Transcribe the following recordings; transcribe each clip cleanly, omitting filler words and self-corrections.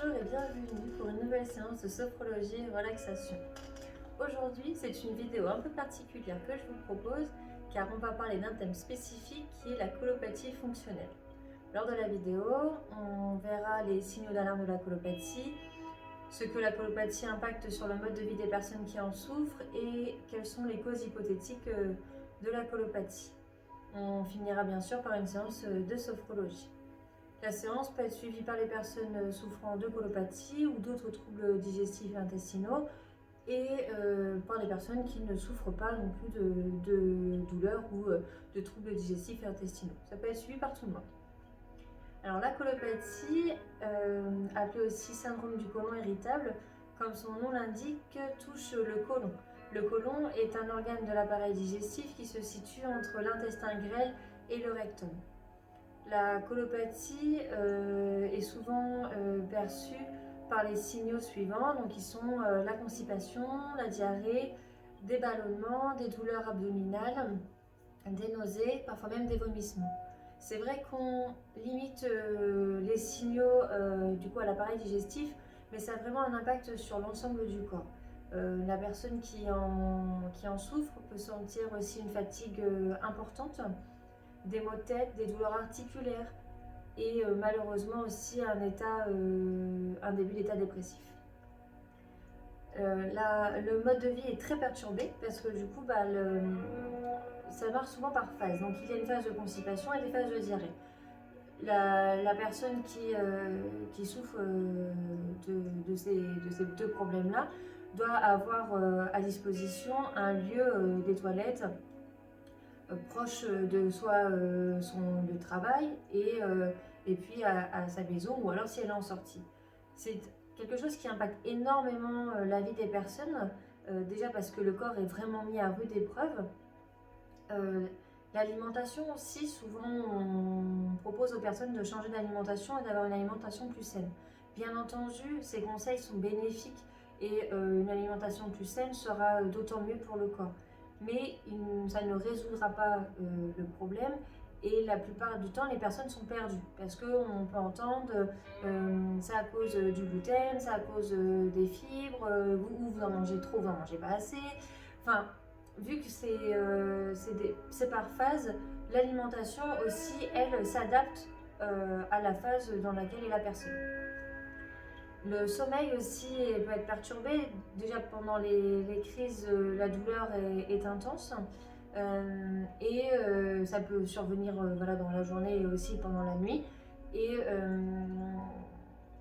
Bonjour et bienvenue pour une nouvelle séance de sophrologie et relaxation. Aujourd'hui, c'est une vidéo un peu particulière que je vous propose car on va parler d'un thème spécifique qui est la colopathie fonctionnelle. Lors de la vidéo, on verra les signaux d'alarme de la colopathie, ce que la colopathie impacte sur le mode de vie des personnes qui en souffrent et quelles sont les causes hypothétiques de la colopathie. On finira bien sûr par une séance de sophrologie. La séance peut être suivie par les personnes souffrant de colopathie ou d'autres troubles digestifs et intestinaux et par les personnes qui ne souffrent pas non plus de douleurs ou de troubles digestifs et intestinaux. Ça peut être suivi par tout le monde. Alors la colopathie, appelée aussi syndrome du côlon irritable, comme son nom l'indique, touche le côlon. Le côlon est un organe de l'appareil digestif qui se situe entre l'intestin grêle et le rectum. La colopathie est souvent perçue par les signaux suivants, donc qui sont la constipation, la diarrhée, des ballonnements, des douleurs abdominales, des nausées, parfois même des vomissements. C'est vrai qu'on limite les signaux du coup à l'appareil digestif, mais ça a vraiment un impact sur l'ensemble du corps. La personne qui en souffre peut sentir aussi une fatigue importante, des maux de tête, des douleurs articulaires et malheureusement aussi un début d'état dépressif. Le mode de vie est très perturbé parce que du coup ça marche souvent par phase. Donc il y a une phase de constipation et des phases de diarrhée. La personne qui souffre de ces deux problèmes-là doit avoir à disposition un lieu des toilettes proche de soit son lieu de travail et puis à sa maison ou alors si elle est en sortie. C'est quelque chose qui impacte énormément la vie des personnes, déjà parce que le corps est vraiment mis à rude épreuve. L'alimentation aussi, souvent on propose aux personnes de changer d'alimentation et d'avoir une alimentation plus saine. Bien entendu, ces conseils sont bénéfiques et une alimentation plus saine sera d'autant mieux pour le corps. Mais ça ne résoudra pas le problème et la plupart du temps les personnes sont perdues parce qu'on peut entendre c'est à cause du gluten, c'est à cause des fibres, vous en mangez trop, vous en mangez pas assez. Enfin, vu que c'est par phase, l'alimentation aussi, elle, s'adapte à la phase dans laquelle est la personne. Le sommeil aussi peut être perturbé. Déjà pendant les crises, la douleur est intense et ça peut survenir dans la journée et aussi pendant la nuit. Et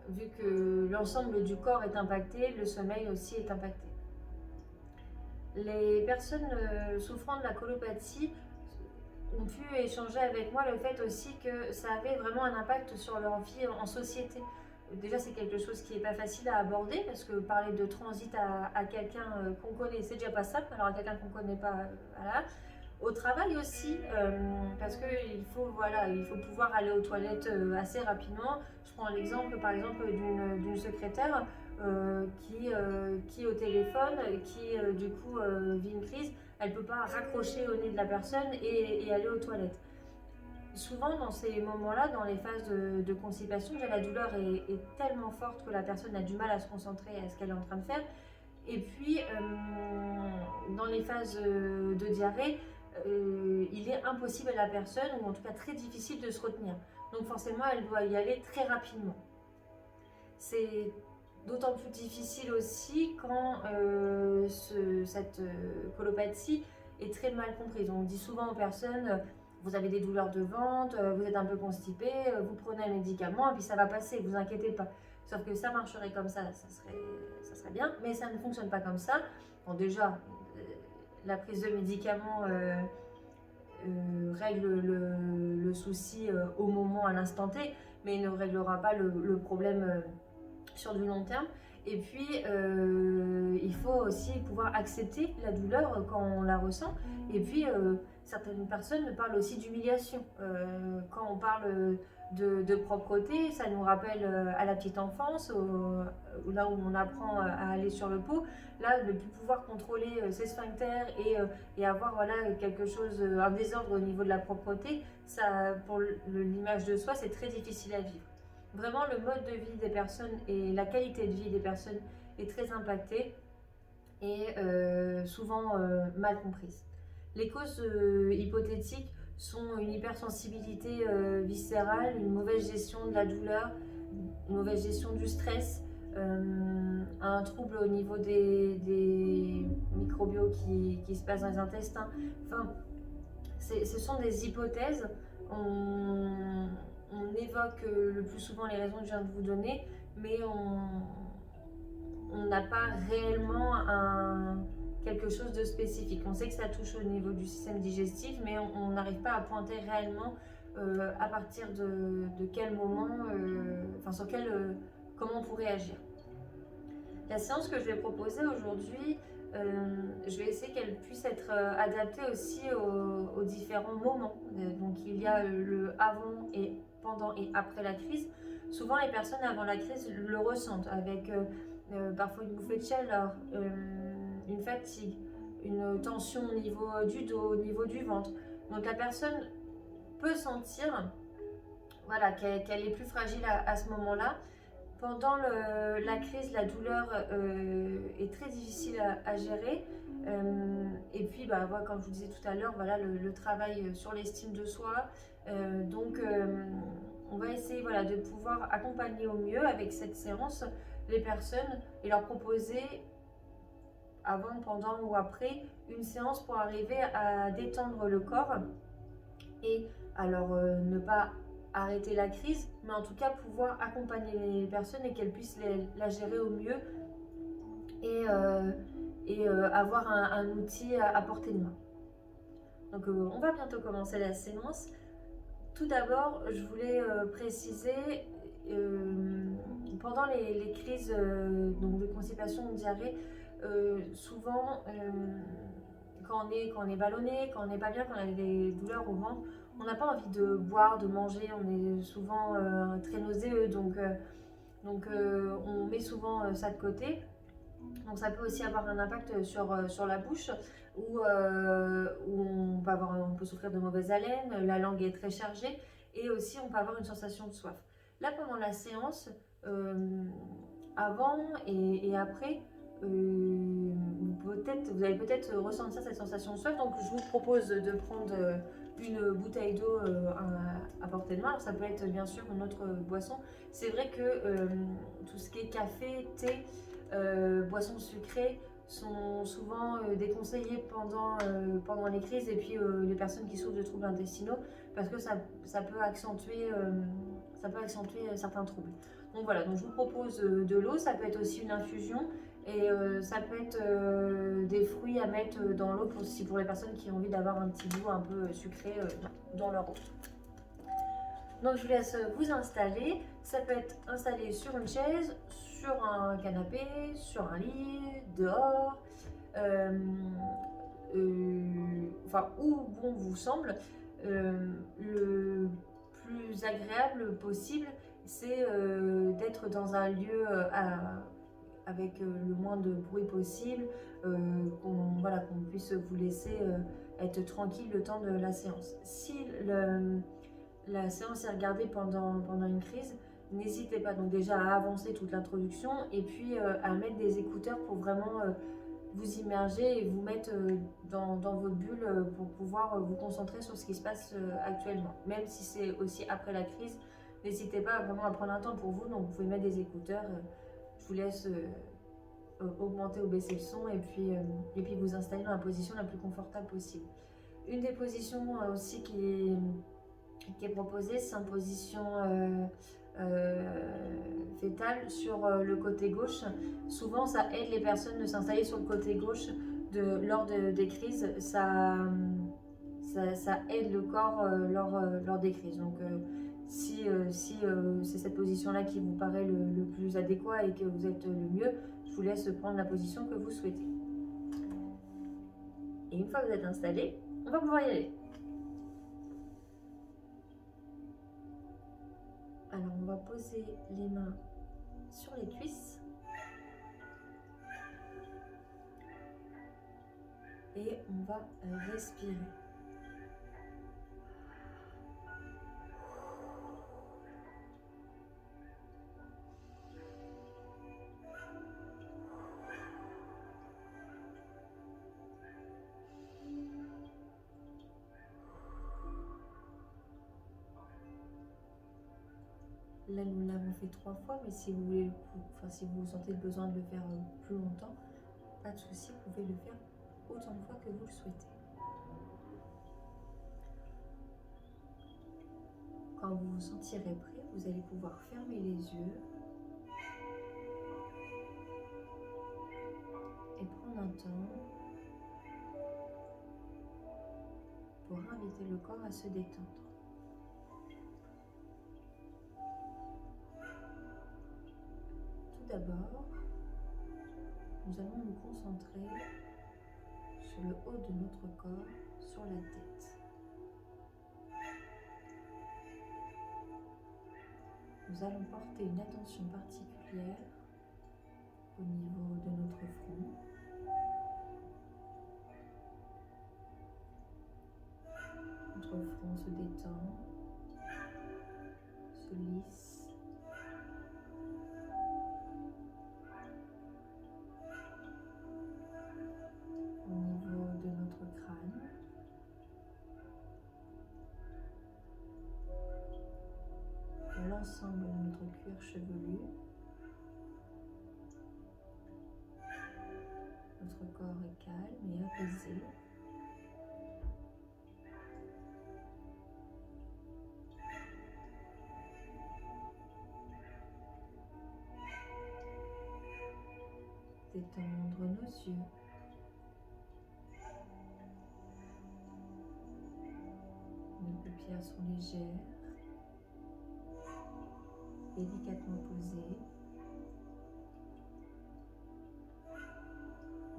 vu que l'ensemble du corps est impacté, le sommeil aussi est impacté. Les personnes souffrant de la colopathie ont pu échanger avec moi le fait aussi que ça avait vraiment un impact sur leur vie en société. Déjà, c'est quelque chose qui n'est pas facile à aborder parce que parler de transit à quelqu'un qu'on connaît, c'est déjà pas simple. Alors, à quelqu'un qu'on ne connaît pas, voilà. Au travail aussi, parce qu'il faut pouvoir aller aux toilettes assez rapidement. Je prends l'exemple, par exemple, d'une secrétaire qui au téléphone, qui du coup vit une crise, elle ne peut pas raccrocher au nez de la personne et aller aux toilettes. Souvent dans ces moments-là, dans les phases de constipation, la douleur est tellement forte que la personne a du mal à se concentrer à ce qu'elle est en train de faire. Et puis dans les phases de diarrhée, il est impossible à la personne, ou en tout cas très difficile de se retenir. Donc forcément, elle doit y aller très rapidement. C'est d'autant plus difficile aussi quand cette colopathie est très mal comprise. On dit souvent aux personnes, vous avez des douleurs de ventre, vous êtes un peu constipé, vous prenez un médicament et puis ça va passer, vous inquiétez pas. Sauf que ça marcherait comme ça serait bien, mais ça ne fonctionne pas comme ça. Bon, déjà, la prise de médicaments règle le souci au moment, à l'instant T, mais ne réglera pas le problème sur du long terme. Et puis il faut aussi pouvoir accepter la douleur quand on la ressent. Et puis certaines personnes parlent aussi d'humiliation. Quand on parle de propreté, ça nous rappelle à la petite enfance, là où on apprend à aller sur le pot. Là, de pouvoir contrôler ses sphincters et avoir quelque chose, un désordre au niveau de la propreté, ça, pour l'image de soi, c'est très difficile à vivre. vraiment le mode de vie des personnes et la qualité de vie des personnes est très impactée et souvent mal comprise. Les causes hypothétiques sont une hypersensibilité viscérale, une mauvaise gestion de la douleur, une mauvaise gestion du stress, un trouble au niveau des microbiotes qui se passent dans les intestins. Enfin, ce sont des hypothèses. On évoque le plus souvent les raisons que je viens de vous donner, mais on n'a pas réellement quelque chose de spécifique. On sait que ça touche au niveau du système digestif, mais on n'arrive pas à pointer réellement à partir de quel moment, sur comment on pourrait agir. La séance que je vais proposer aujourd'hui, je vais essayer qu'elle puisse être adaptée aussi aux différents moments. Donc il y a le avant et pendant et après la crise. Souvent les personnes avant la crise le ressentent avec parfois une bouffée de chaleur, une fatigue, une tension au niveau du dos, au niveau du ventre. Donc la personne peut sentir qu'elle est plus fragile à ce moment-là. Pendant la crise, la douleur est très difficile à gérer. Et puis, comme je vous disais tout à l'heure, le travail sur l'estime de soi. On va essayer de pouvoir accompagner au mieux avec cette séance les personnes et leur proposer, avant, pendant ou après, une séance pour arriver à détendre le corps et alors ne pas arrêter la crise, mais en tout cas pouvoir accompagner les personnes et qu'elles puissent la gérer au mieux et avoir un outil à portée de main. Donc on va bientôt commencer la séance. Tout d'abord, je voulais préciser, pendant les crises de constipation ou de diarrhée, souvent quand on est ballonné, quand on n'est pas bien, quand on a des douleurs au ventre, on n'a pas envie de boire, de manger, on est souvent très nauséeux, donc on met souvent ça de côté. Donc ça peut aussi avoir un impact sur la bouche, où on peut souffrir de mauvaise haleine, la langue est très chargée, et aussi on peut avoir une sensation de soif. Là, pendant la séance, avant et après, vous allez peut-être ressentir cette sensation de soif, donc je vous propose de prendre une bouteille d'eau à portée de main. Alors ça peut être bien sûr une autre boisson. C'est vrai que tout ce qui est café, thé, boissons sucrées sont souvent déconseillées pendant les crises et puis les personnes qui souffrent de troubles intestinaux, parce que ça peut accentuer certains troubles. Donc voilà, donc je vous propose de l'eau, ça peut être aussi une infusion et ça peut être des fruits à mettre dans l'eau pour les personnes qui ont envie d'avoir un petit goût un peu sucré dans leur eau. Donc je vous laisse vous installer. Ça peut être installé sur une chaise, sur un canapé, sur un lit, dehors, où bon vous semble. Le plus agréable possible, c'est d'être dans un lieu avec le moins de bruit possible, qu'on puisse vous laisser être tranquille le temps de la séance. Si la séance est regardée pendant une crise, n'hésitez pas donc déjà à avancer toute l'introduction et puis à mettre des écouteurs pour vraiment vous immerger et vous mettre dans votre bulle pour pouvoir vous concentrer sur ce qui se passe actuellement. Même si c'est aussi après la crise, n'hésitez pas vraiment à prendre un temps pour vous, donc vous pouvez mettre des écouteurs. Je vous laisse augmenter ou baisser le son et puis vous installer dans la position la plus confortable possible. Une des positions aussi qui est proposée, c'est une position fétale sur le côté gauche. Souvent, ça aide les personnes de s'installer sur le côté gauche lors des crises. Ça aide le corps lors des crises. Donc, si c'est cette position-là qui vous paraît le plus adéquat et que vous êtes le mieux, je vous laisse prendre la position que vous souhaitez. Et une fois que vous êtes installé, on va pouvoir y aller. Alors, on va poser les mains sur les cuisses et on va respirer. Là, nous l'avons fait 3 fois, mais si vous voulez, si vous sentez le besoin de le faire plus longtemps, pas de souci, vous pouvez le faire autant de fois que vous le souhaitez. Quand vous vous sentirez prêt, vous allez pouvoir fermer les yeux et prendre un temps pour inviter le corps à se détendre. Tout d'abord, nous allons nous concentrer sur le haut de notre corps, sur la tête. Nous allons porter une attention particulière au niveau de notre front. Notre front se détend, se lisse. Au niveau de notre crâne. De l'ensemble de notre cuir chevelu. Notre corps est calme et apaisé. Détendre nos yeux. Nos paupières sont légères, délicatement posées.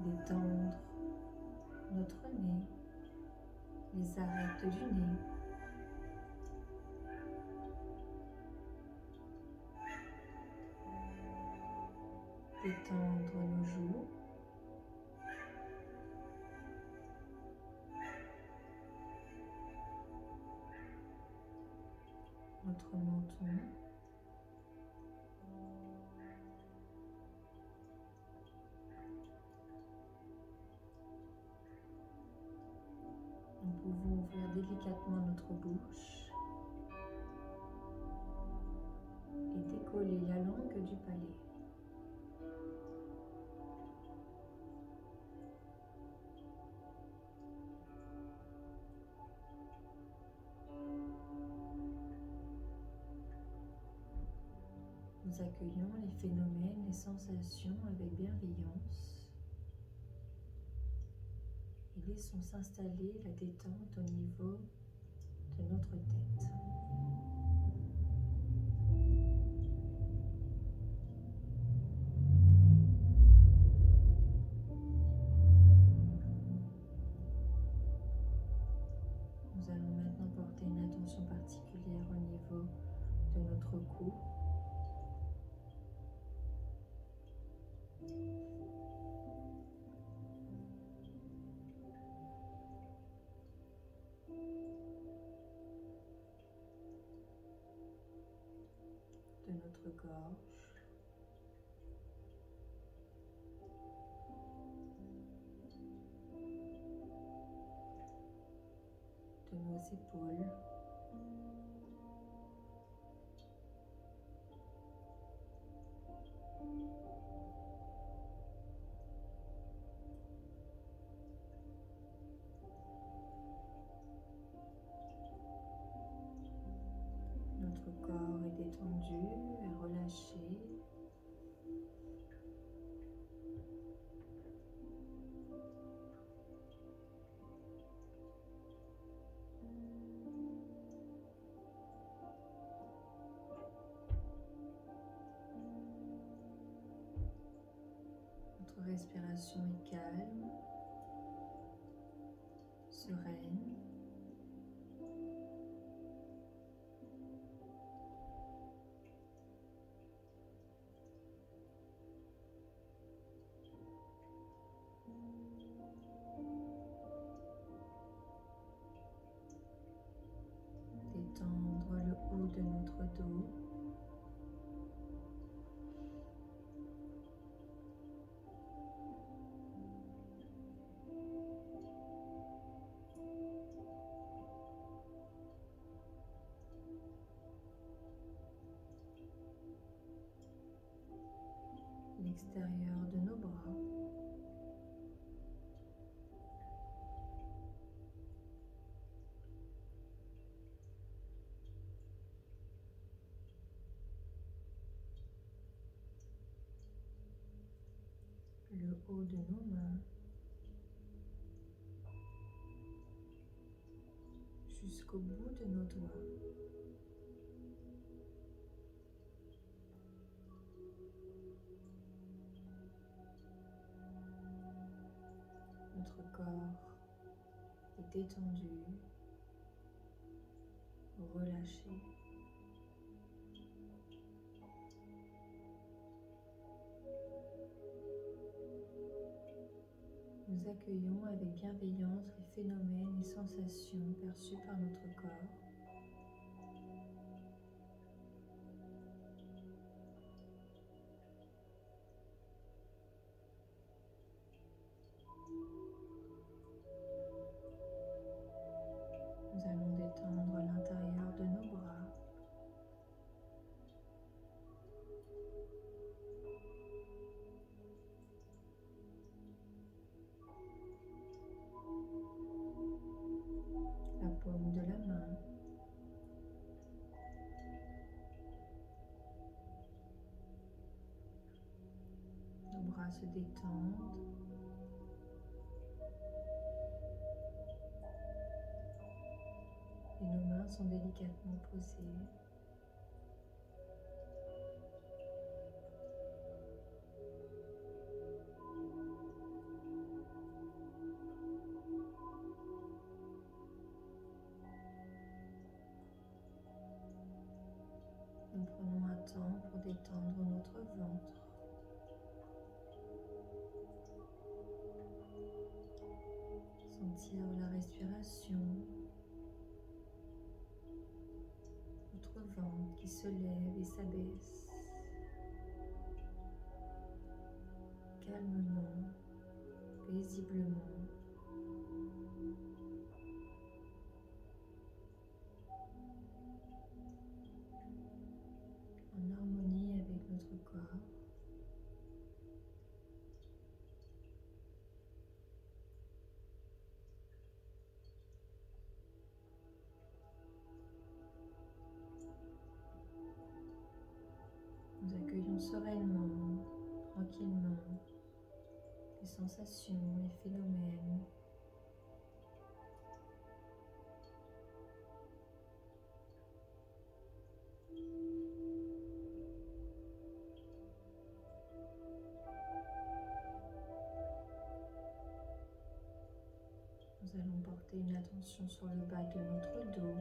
Détendre notre nez, les arêtes du nez. Détendre nos joues. Notre menton. Nous pouvons ouvrir délicatement notre bouche et décoller la langue du palais. Nous accueillons les phénomènes, les sensations avec bienveillance et laissons s'installer la détente au niveau de notre tête. Nous allons maintenant porter une attention particulière au niveau de notre cou. De notre gorge. De nos épaules. Notre corps est détendu et relâché. Notre respiration est calme, sereine. Détendre le haut de notre dos. l'extérieur de nos bras. Le haut de nos mains. Jusqu'au bout de nos doigts. Notre corps est détendu, relâché. Nous accueillons avec bienveillance les phénomènes et sensations perçus par notre corps. Nous allons détendre l'intérieur de nos bras. La paume de la main. Nos bras se détendent. Et nos mains sont délicatement posées. Nous prenons un temps pour détendre notre ventre. Sentir la respiration. Notre ventre qui se lève et s'abaisse. Calmement, paisiblement. En harmonie avec notre corps. Nous accueillons sereinement, tranquillement, les sensations, les phénomènes. Nous allons porter une attention sur le bas de notre dos.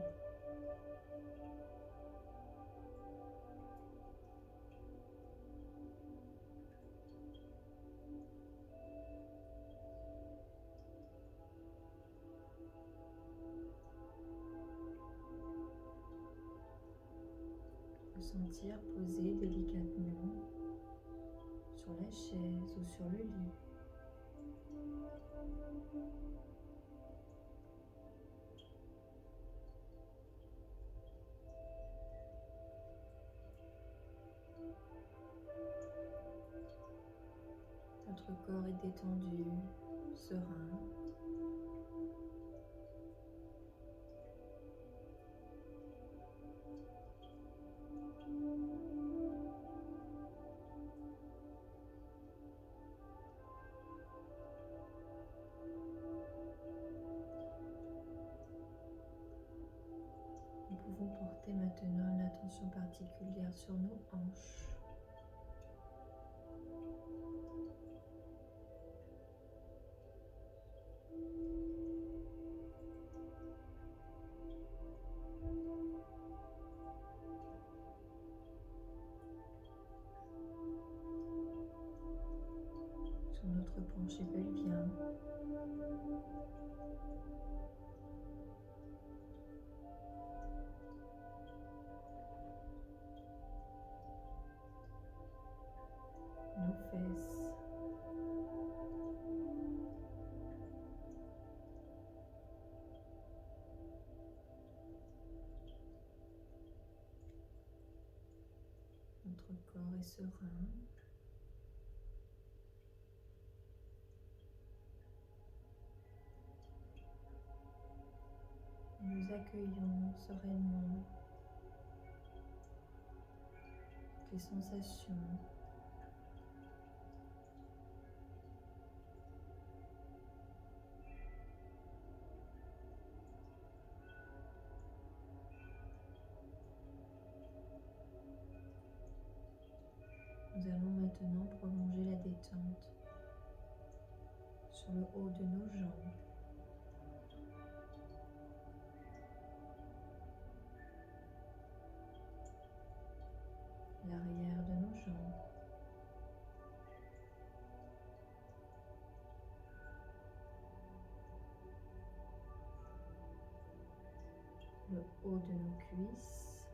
Le sentir posé délicatement sur la chaise ou sur le lit. Notre corps est détendu, serein. Nous pouvons porter maintenant une attention particulière sur nos hanches. Sur notre plancher pelvien. Nos fesses. Notre corps est serein. nous accueillons sereinement les sensations. Nous allons maintenant prolonger la détente sur le haut de nos jambes, l'arrière de nos jambes, le haut de nos cuisses,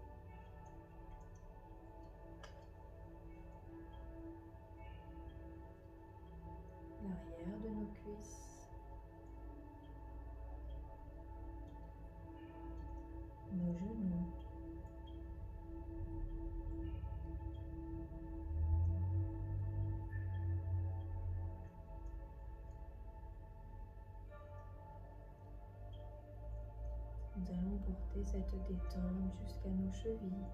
l'arrière de nos cuisses, nos genoux, nous allons porter cette détente jusqu'à nos chevilles.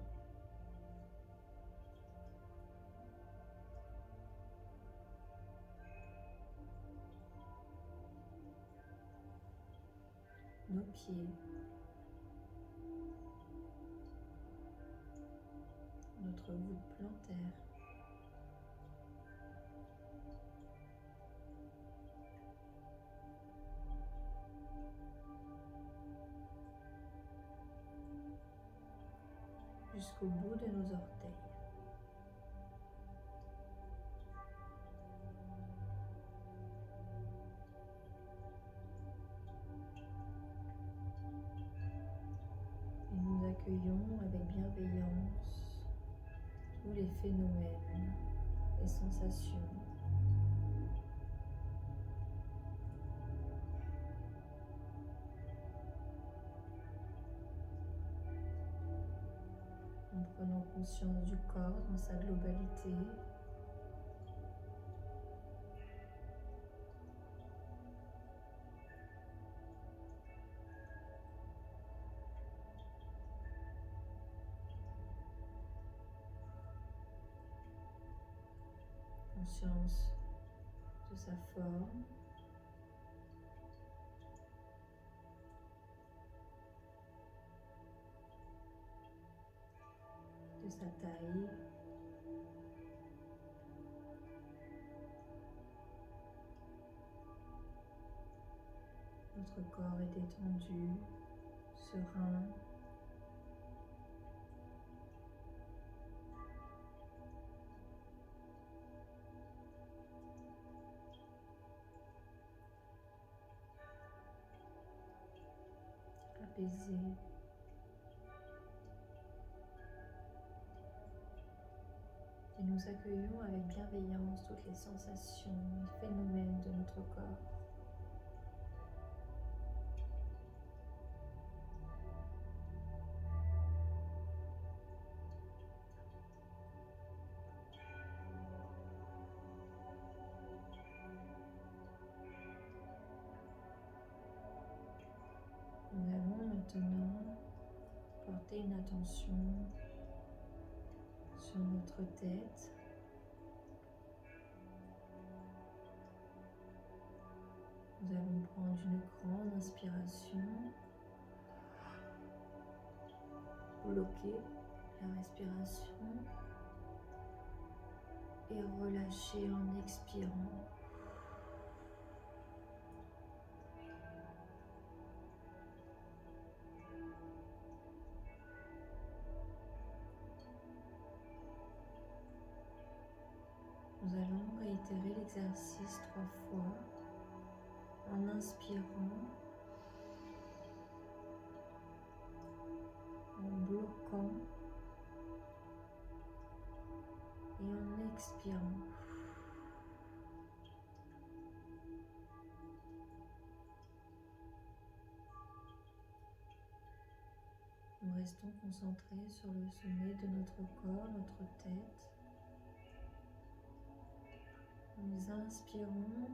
Nos pieds, notre voûte plantaire, jusqu'au bout de nos orteils. Et nous accueillons avec bienveillance tous les phénomènes, les sensations, en prenant conscience du corps dans sa globalité. Conscience de sa forme, de sa taille, notre corps est détendu, serein. Apaisé. Et nous accueillons avec bienveillance toutes les sensations, les phénomènes de notre corps. Nous allons maintenant porter une attention sur notre tête. Nous allons prendre une grande inspiration, bloquer la respiration et relâcher en expirant. Nous allons réitérer l'exercice 3 fois en inspirant, en bloquant et en expirant. Nous restons concentrés sur le sommet de notre corps, notre tête. Nous inspirons,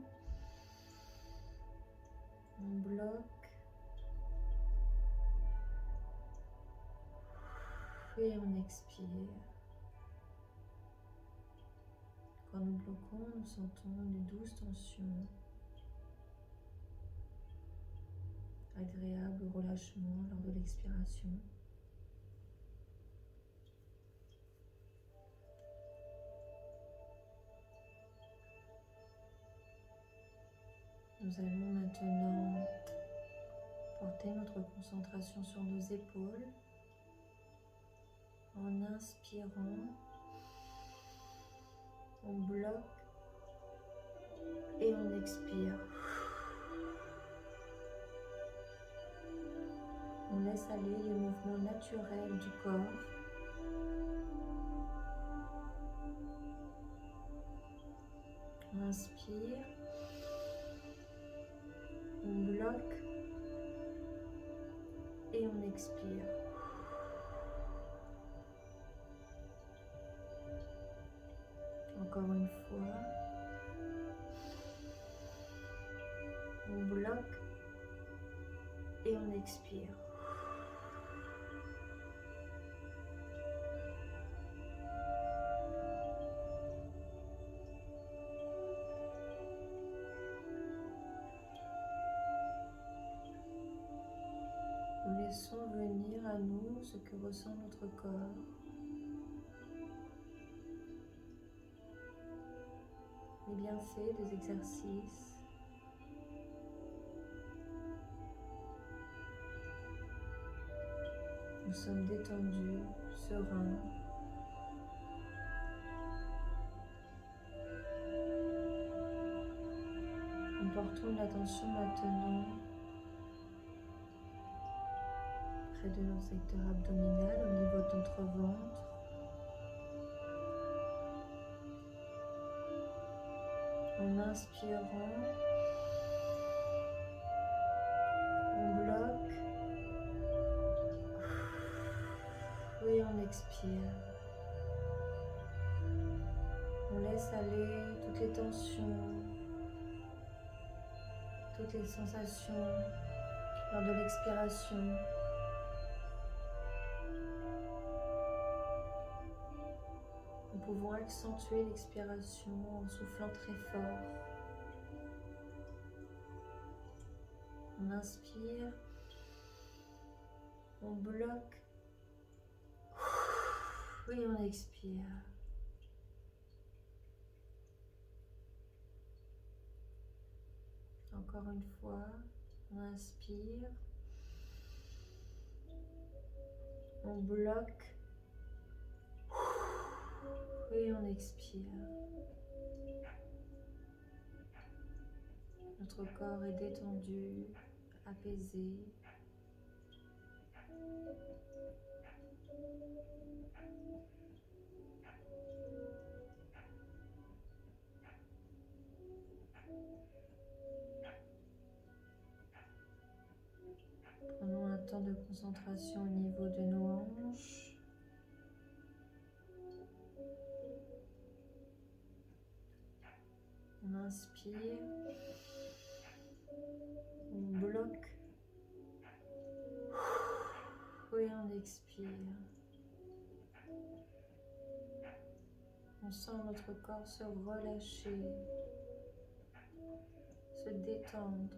on bloque Et on expire. Quand nous bloquons, nous sentons une douce tension, agréable relâchement lors de l'expiration. Nous allons maintenant porter notre concentration sur nos épaules en inspirant. On bloque et on expire. On laisse aller les mouvements naturels du corps. On inspire. On bloque et on expire. Encore une fois. On bloque et on expire. Nous laissons venir à nous ce que ressent notre corps. Les bienfaits des exercices. Nous sommes détendus, sereins. Nous portons l'attention maintenant près de notre secteur abdominal, au niveau de notre ventre. En inspirant, on bloque et on expire. On laisse aller toutes les tensions, toutes les sensations lors de l'expiration. Nous pouvons accentuer l'expiration en soufflant très fort. On inspire, on bloque et on expire. Encore une fois, on inspire, on bloque et on expire. Notre corps est détendu, apaisé. Prenons un temps de concentration au niveau de nos hanches. On inspire, on bloque et on expire. On sent notre corps se relâcher, se détendre.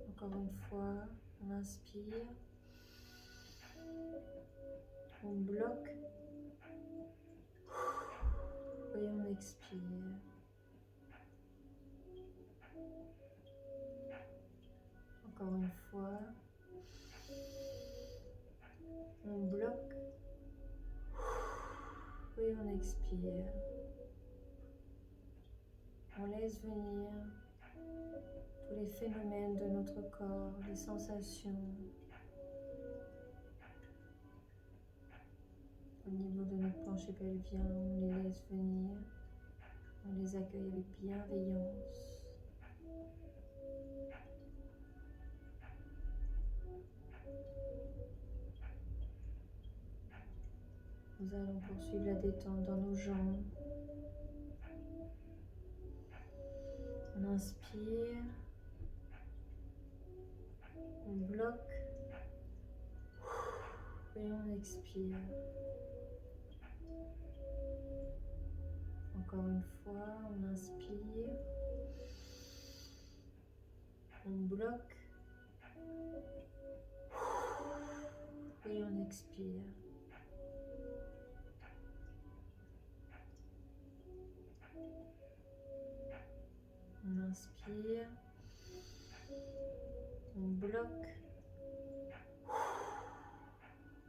Encore une fois, on inspire, on bloque et on expire. Encore une fois, on bloque et on expire. On laisse venir tous les phénomènes de notre corps, les sensations au niveau de notre plancher pelvien. On les laisse venir, on les accueille avec bienveillance. Nous allons poursuivre la détente dans nos jambes. On inspire, on bloque Et on expire. Encore une fois, on inspire. On bloque. Et on expire. On inspire. On bloque.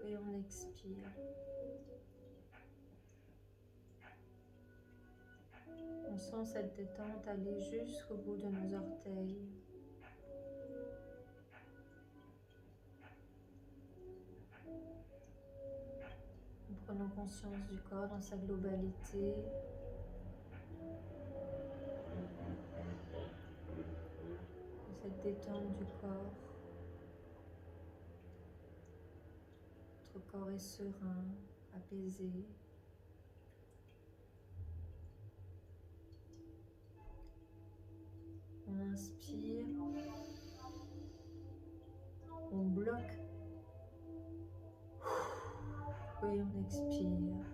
Et on expire. On sent cette détente aller jusqu'au bout de nos orteils. Nous prenons conscience du corps dans sa globalité. De cette détente du corps. Notre corps est serein, apaisé. On inspire. On bloque. Et on expire.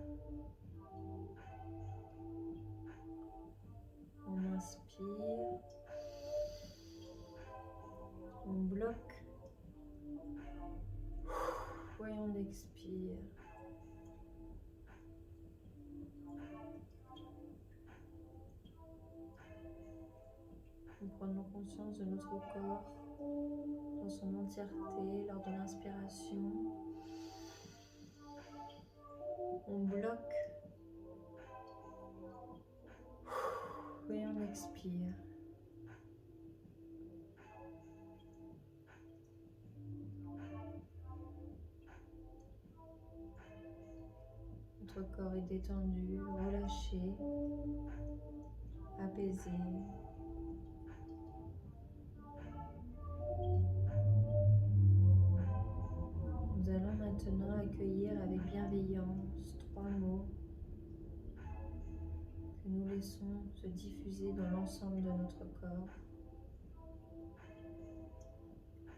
On inspire. On bloque. Et on expire. Nous prenons conscience de notre corps dans son entièreté lors de l'inspiration. On bloque. Et on expire. Notre corps est détendu, relâché, apaisé. Nous allons maintenant accueillir avec bienveillance 3 mots que nous laissons se diffuser dans l'ensemble de notre corps.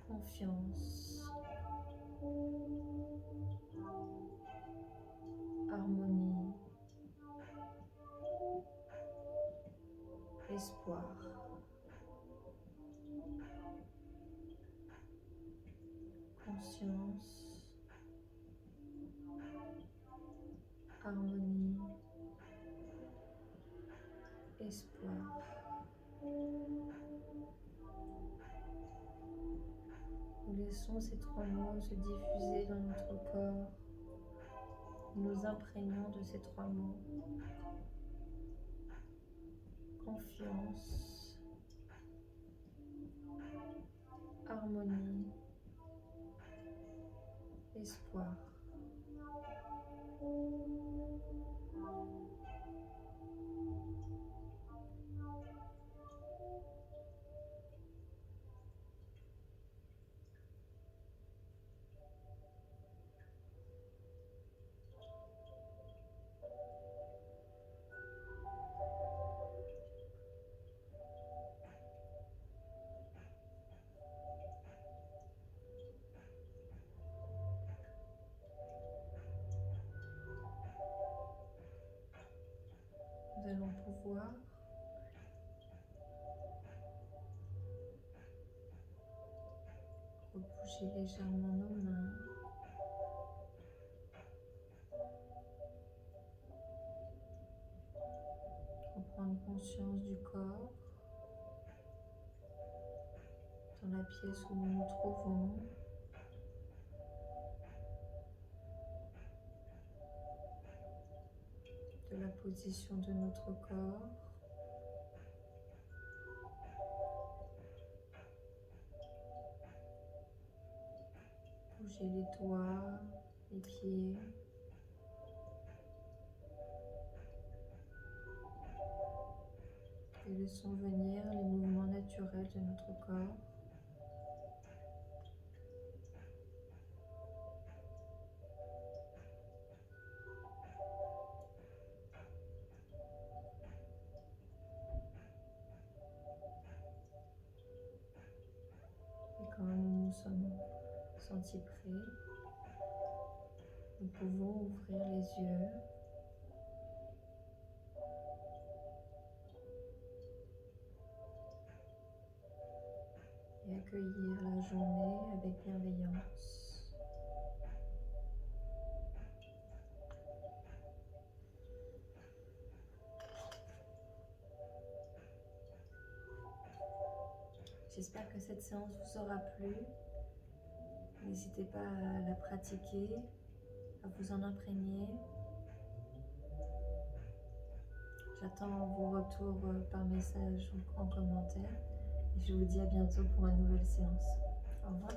Confiance, harmonie, espoir. Conscience, harmonie, espoir. Nous laissons ces 3 mots se diffuser dans notre corps. Nous nous imprégnons de ces 3 mots. Confiance, harmonie, espoir. Nous allons pouvoir rebouger légèrement nos mains. Reprendre conscience du corps dans la pièce où nous nous trouvons. De la position de notre corps. Bouger les doigts, les pieds. Et laissons venir les mouvements naturels de notre corps. Et quand nous nous sommes sentis prêts, nous pouvons ouvrir les yeux. Et accueillir la journée avec bienveillance. J'espère que cette séance vous aura plu. N'hésitez pas à la pratiquer, à vous en imprégner. J'attends vos retours par message ou en commentaire. Et je vous dis à bientôt pour une nouvelle séance. Au revoir.